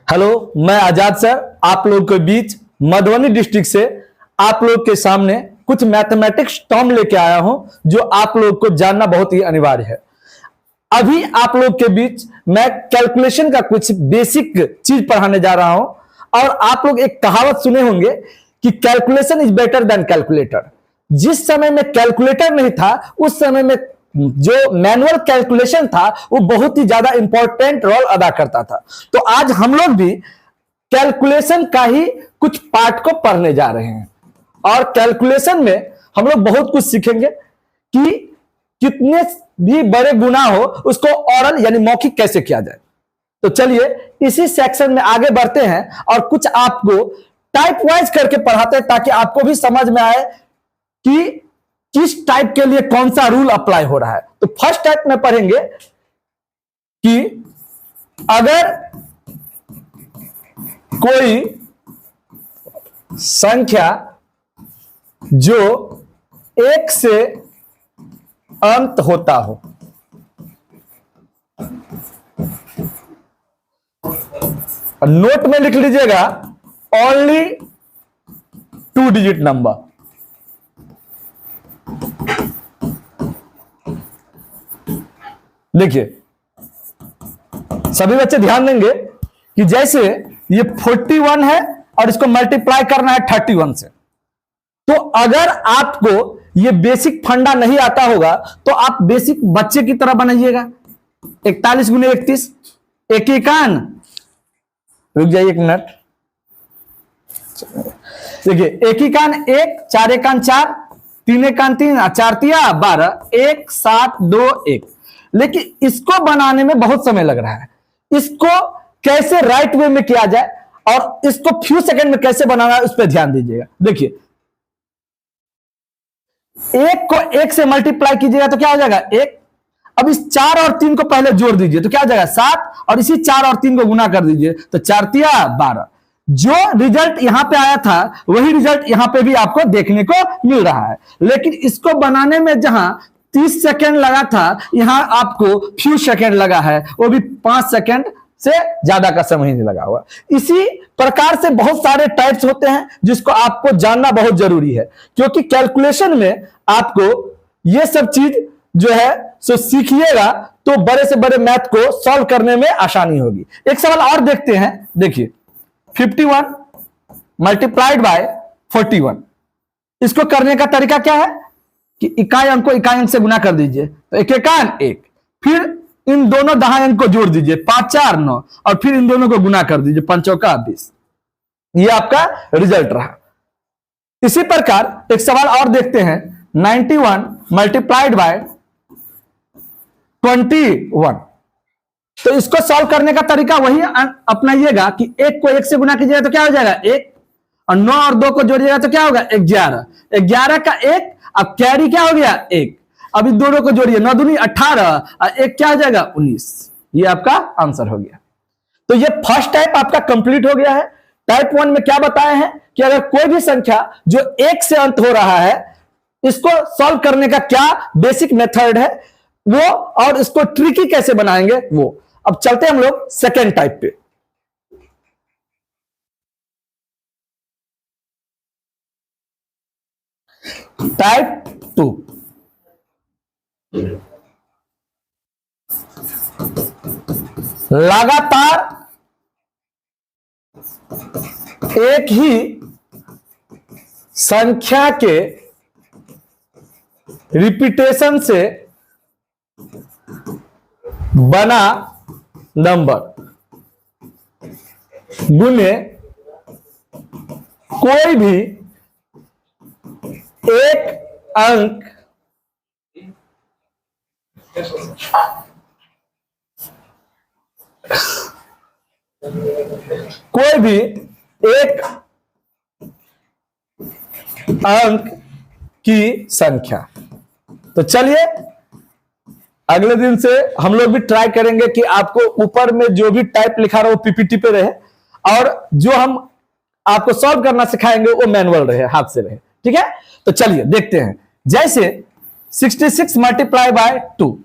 Hello, मैं आजाद sir आप लोग के बीच मधुबनी डिस्ट्रिक्ट से आप लोग के सामने कुछ मैथमेटिक्स टर्म लेके आया हूं जो आप लोग को जानना बहुत ही अनिवार्य है। अभी आप लोग के बीच मैं कैलकुलेशन का कुछ बेसिक चीज पढ़ाने जा रहा हूं और आप लोग एक कहावत सुने होंगे कि calculation is better than calculator. जिस समय में कैलकुलेटर नहीं था उस समय में जो मैनुअल कैलकुलेशन था वो बहुत ही ज्यादा इंपॉर्टेंट रोल अदा करता था। तो आज हम लोग भी कैलकुलेशन का ही कुछ पार्ट को पढ़ने जा रहे हैं और कैलकुलेशन में हम लोग बहुत कुछ सीखेंगे कि कितने भी बड़े गुना हो उसको ओरल यानी मौखिक कैसे किया जाए। तो चलिए इसी सेक्शन में आगे बढ़ते हैं और कुछ आपको टाइप वाइज करके पढ़ाते हैं ताकि आपको भी समझ में आए कि किस टाइप के लिए कौन सा रूल अप्लाई हो रहा है। तो फर्स्ट टाइप में पढ़ेंगे कि अगर कोई संख्या जो एक से अंत होता हो, नोट में लिख लीजिएगा ओनली 2 डिजिट नंबर। देखिए सभी बच्चे ध्यान देंगे कि जैसे ये 41 है और इसको मल्टीप्लाई करना है 31 से, तो अगर आपको ये बेसिक फंडा नहीं आता होगा तो आप बेसिक बच्चे की तरह बनाइएगा। 41 गुने 31, एक एकान, रुक जाइए एक मिनट। देखिए एक एकान 1, 4 एकान 4, 3 एकान 3, 4 तिया 12, 1 7 2 1। लेकिन इसको बनाने में बहुत समय लग रहा है। इसको कैसे राइट वे में किया जाए और इसको फ्यू सेकंड में कैसे बनाना है उस पर ध्यान दीजिएगा। देखिए एक को 1 से मल्टीप्लाई कीजिएगा तो क्या हो जाएगा 1। अब इस 4 और 3 को पहले जोड़ दीजिए तो क्या हो जाएगा 7 और इसी 4 और 3 को गुना कर दीजिए तो 4 तिया 12। जो रिजल्ट यहां पे आया था वही रिजल्ट यहां पे भी आपको देखने को मिल रहा है। लेकिन इसको बनाने में जहां 30 सेकेंड लगा था यहां आपको फ्यू सेकेंड लगा है, वो भी 5 सेकेंड से ज्यादा का समय नहीं लगा हुआ। इसी प्रकार से बहुत सारे टाइप्स होते हैं जिसको आपको जानना बहुत जरूरी है, क्योंकि कैलकुलेशन में आपको ये सब चीज जो है सो सीखिएगा तो बड़े से बड़े मैथ को सॉल्व करने में आसानी होगी। एक सवाल और देखते हैं। देखिए 51 मल्टीप्लाइड बाय 41, इसको करने का तरीका क्या है कि इकाई अंक को इकाई अंक से गुना कर दीजिए तो एक एकान 1, फिर इन दोनों दहाई अंक को जोड़ दीजिए 5 4 9 और फिर इन दोनों को गुना कर दीजिए 5 चौका 20। ये आपका रिजल्ट रहा। इसी प्रकार एक सवाल और देखते हैं 91 मल्टीप्लाइड बाय 21, तो इसको सॉल्व करने का तरीका वही अपनाइएगा कि 1 को 1 से गुना कीजिएगा तो क्या हो जाएगा 1 और 9 और 2 को जोड़िएगा तो क्या होगा 11। 11 का 1, अब कैरी क्या हो गया 1, अब इन दोनों को जोड़िए 9 दूनी 18 और 1 क्या हो जाएगा 19। ये आपका आंसर हो गया। तो ये फर्स्ट टाइप आपका कंप्लीट हो गया है। टाइप 1 में क्या बताए हैं कि अगर कोई भी संख्या जो 1 से अंत हो रहा है इसको सॉल्व करने का क्या बेसिक मेथड है वो, और इसको ट्रिकी कैसे बनाएंगे वो। अब चलते हैं हम लोग सेकेंड टाइप पे। टाइप 2, लगातार एक ही संख्या के रिपीटेशन से बना नंबर गुने कोई भी एक अंक कोई भी एक अंक की संख्या। तो चलिए अगले दिन से हम लोग भी ट्राई करेंगे कि आपको ऊपर में जो भी टाइप लिखा रहा हो पीपीटी पे रहे और जो हम आपको सॉल्व करना सिखाएंगे वो मैनुअल रहे, हाथ से रहे। ठीक है, तो चलिए देखते हैं। जैसे 66 मल्टीप्लाई बाय 2,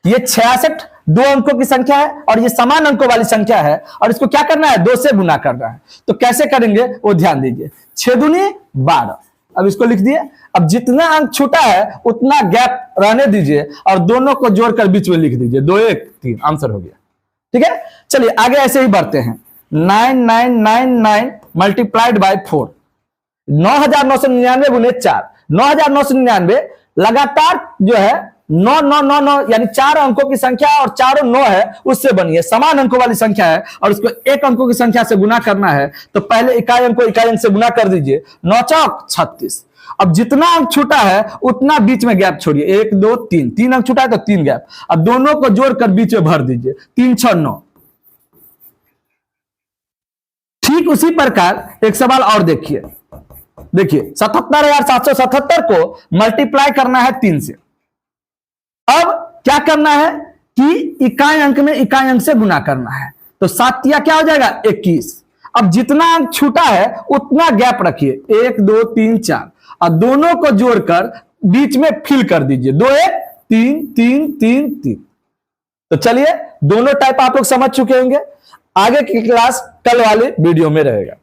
ये 66 दो अंकों की संख्या है और ये समान अंकों वाली संख्या है और इसको क्या करना है, 2 से गुना करना है। तो कैसे करेंगे वो ध्यान दीजिए। 6 दूनी 12, अब इसको लिख दिए। अब जितना अंक छूटा है उतना गैप रहने दीजिए और दोनों को जोड़कर बीच में लिख दीजिए। 2 1 3 आंसर हो गया। ठीक है, चलिए आगे ऐसे ही बढ़ते हैं। 9999 मल्टीप्लाइड बाय 4, 9999 गुने 4, 9999 लगातार जो है 9999 यानी 4 अंकों की संख्या और चारों 9 है उससे बनी है, समान अंकों वाली संख्या है और उसको 1 अंकों की संख्या से गुना करना है। तो पहले इकाई अंक को इकाई अंक से गुना कर दीजिए। 9 चौक 36। अब जितना अंक छूटा है उतना बीच में गैप छोड़िए। 1 2 3, 3 अंक छूटा है तो 3 गैप। अब दोनों को जोड़कर बीच में भर दीजिए। 3 6 9। ठीक उसी प्रकार एक सवाल और देखिए। देखिए 77,777 को मल्टीप्लाई करना है 3 से। अब क्या करना है कि इकाई अंक में इकाई अंक से गुना करना है। तो 7 क्या हो जाएगा 21। अब जितना अंक छूटा है उतना गैप रखिए। 1 2 3 4 और दोनों को जोड़कर बीच में फिल कर दीजिए। 2 1 3 3 3 3। तो चलिए दोनों टाइप आप लोग समझ चुके होंगे। आगे की क्लास कल वाले वीडियो में रहेगा।